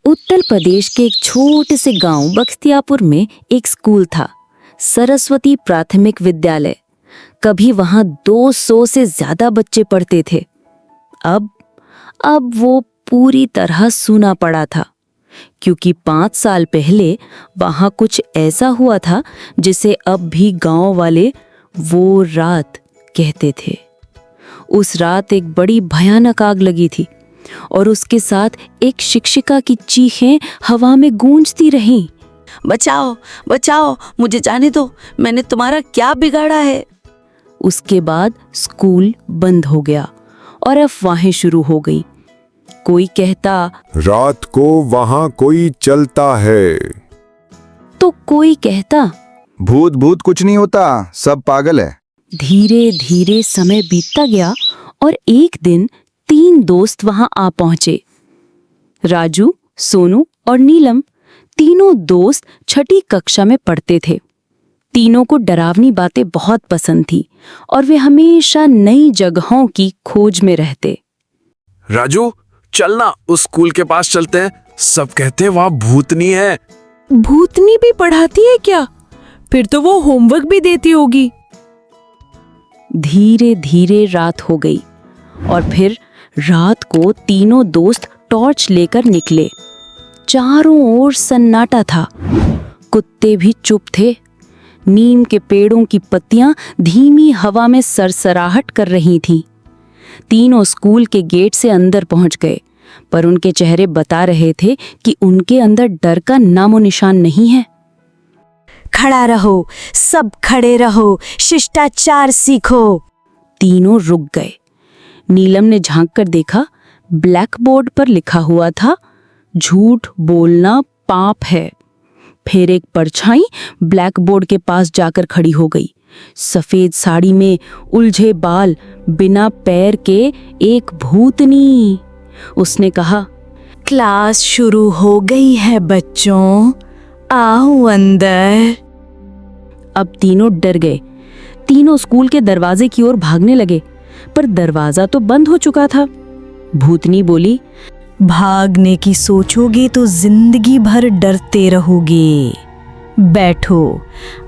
उत्तर प्रदेश के एक छोटे से गांव बख्तियारपुर में एक स्कूल था, सरस्वती प्राथमिक विद्यालय। कभी वहां 200 से ज्यादा बच्चे पढ़ते थे। अब वो पूरी तरह सूना पड़ा था, क्योंकि 5 साल पहले वहां कुछ ऐसा हुआ था जिसे अब भी गांव वाले वो रात कहते थे। उस रात एक बड़ी भयानक आग लगी थी और उसके साथ एक शिक्षिका की चीखें हवा में गूंजती रहीं। बचाओ बचाओ, मुझे जाने दो, मैंने तुम्हारा क्या बिगाड़ा है। उसके बाद स्कूल बंद हो गया और अफवाहें शुरू हो गई। कोई कहता रात को वहां कोई चलता है, तो कोई कहता भूत कुछ नहीं होता, सब पागल है। धीरे धीरे समय बीतता गया और एक दिन 3 दोस्त वहां आ पहुंचे। राजू, सोनू और नीलम, तीनों दोस्त 6ठी कक्षा में पढ़ते थे। तीनों को डरावनी बातें बहुत पसंद थी और वे हमेशा नई जगहों की खोज में रहते। राजू, चलना उस स्कूल के पास चलते हैं, सब कहते हैं वहां भूतनी है। भूतनी भी पढ़ाती है क्या? फिर तो वो होमवर्क भी देती होगी। धीरे धीरे रात हो गई और फिर रात को तीनों दोस्त टॉर्च लेकर निकले। चारों ओर सन्नाटा था, कुत्ते भी चुप थे। नीम के पेड़ों की पत्तियां धीमी हवा में सरसराहट कर रही थीं। तीनों स्कूल के गेट से अंदर पहुंच गए, पर उनके चेहरे बता रहे थे कि उनके अंदर डर का नामो निशान नहीं है। खड़ा रहो, सब खड़े रहो, शिष्टाचार सीखो। तीनों रुक गए। नीलम ने झांक कर देखा, ब्लैक बोर्ड पर लिखा हुआ था, झूठ बोलना पाप है। फिर एक परछाई ब्लैक बोर्ड के पास जाकर खड़ी हो गई। सफेद साड़ी में उलझे बाल, बिना पैर के एक भूतनी। उसने कहा, क्लास शुरू हो गई है बच्चों, आओ अंदर। अब तीनों डर गए। तीनों स्कूल के दरवाजे की ओर भागने लगे, पर दरवाजा तो बंद हो चुका था। भूतनी बोली, भागने की सोचोगे तो जिंदगी भर डरते रहोगे। बैठो,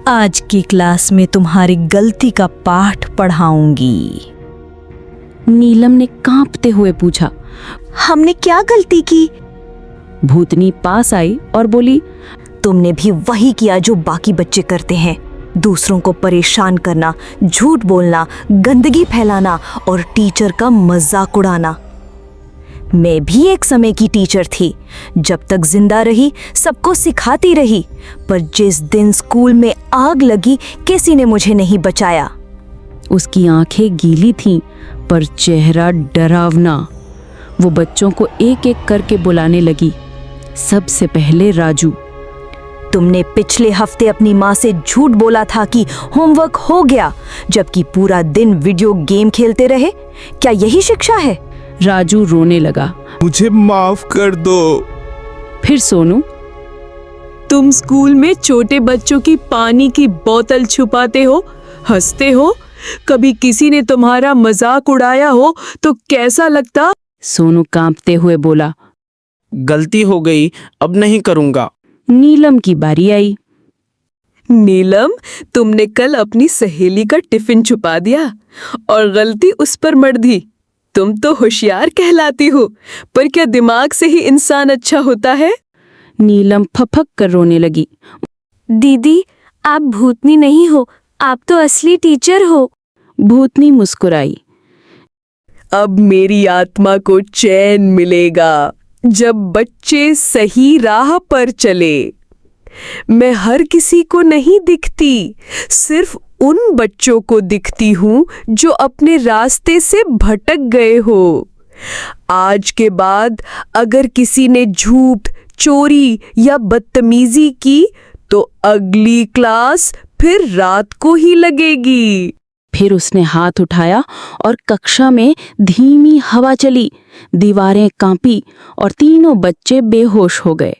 आज की क्लास में तुम्हारी गलती का पाठ पढ़ाऊंगी। नीलम ने कांपते हुए पूछा, हमने क्या गलती की? भूतनी पास आई और बोली, तुमने भी वही किया जो बाकी बच्चे करते हैं, दूसरों को परेशान करना, झूठ बोलना, गंदगी फैलाना और टीचर का मजाक उड़ाना। मैं भी एक समय की टीचर थी, जब तक जिंदा रही सबको सिखाती रही, पर जिस दिन स्कूल में आग लगी किसी ने मुझे नहीं बचाया। उसकी आंखें गीली थीं, पर चेहरा डरावना। वो बच्चों को एक एक करके बुलाने लगी। सबसे पहले राजू। तुमने पिछले हफ्ते अपनी माँ से झूठ बोला था कि होमवर्क हो गया, जबकि पूरा दिन वीडियो गेम खेलते रहे। क्या यही शिक्षा है? राजू रोने लगा। मुझे माफ कर दो। फिर सोनू, तुम स्कूल में छोटे बच्चों की पानी की बोतल छुपाते हो, हंसते हो। कभी किसी ने तुम्हारा मजाक उड़ाया हो तो कैसा लगता? सोनू कांपते हुए बोला, गलती हो गई, अब नहीं करूंगा। नीलम की बारी आई। नीलम, तुमने कल अपनी सहेली का टिफिन छुपा दिया और गलती उस पर मढ़ दी। तुम तो होशियार कहलाती हो, पर क्या दिमाग से ही इंसान अच्छा होता है? नीलम फपक कर रोने लगी। दीदी, आप भूतनी नहीं हो, आप तो असली टीचर हो। भूतनी मुस्कुराई। अब मेरी आत्मा को चैन मिलेगा जब बच्चे सही राह पर चले। मैं हर किसी को नहीं दिखती, सिर्फ उन बच्चों को दिखती हूँ जो अपने रास्ते से भटक गए हो। आज के बाद अगर किसी ने झूठ, चोरी या बदतमीजी की तो अगली क्लास फिर रात को ही लगेगी। फिर उसने हाथ उठाया और कक्षा में धीमी हवा चली। दीवारें कांपी और तीनों बच्चे बेहोश हो गए।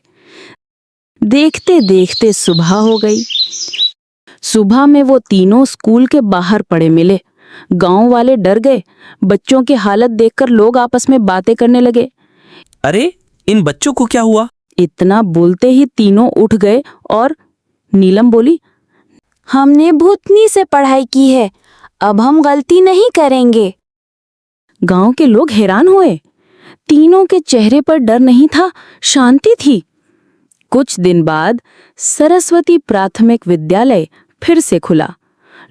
देखते देखते सुबह हो गई। सुबह में वो तीनों स्कूल के बाहर पड़े मिले। गांव वाले डर गए। बच्चों की हालत देखकर लोग आपस में बातें करने लगे। अरे, इन बच्चों को क्या हुआ? इतना बोलते ही तीनों उठ गए और नीलम बोली, हमने भूतनी से पढ़ाई की है, अब हम गलती नहीं करेंगे। गांव के लोग हैरान हुए। तीनों के चेहरे पर डर नहीं था, शांति थी। कुछ दिन बाद सरस्वती प्राथमिक विद्यालय फिर से खुला।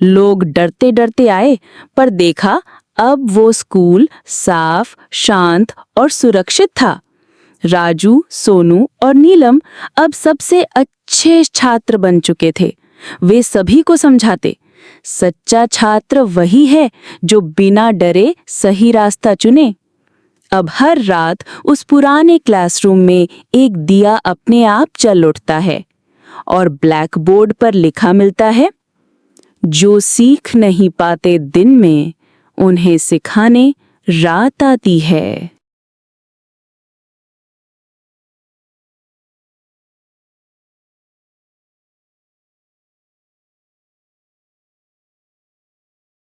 लोग डरते डरते आए, पर देखा अब वो स्कूल साफ, शांत और सुरक्षित था। राजू, सोनू और नीलम अब सबसे अच्छे छात्र बन चुके थे। वे सभी को समझाते, सच्चा छात्र वही है जो बिना डरे सही रास्ता चुने। अब हर रात उस पुराने क्लासरूम में एक दिया अपने आप जल उठता है और ब्लैक बोर्ड पर लिखा मिलता है, जो सीख नहीं पाते दिन में, उन्हें सिखाने रात आती है।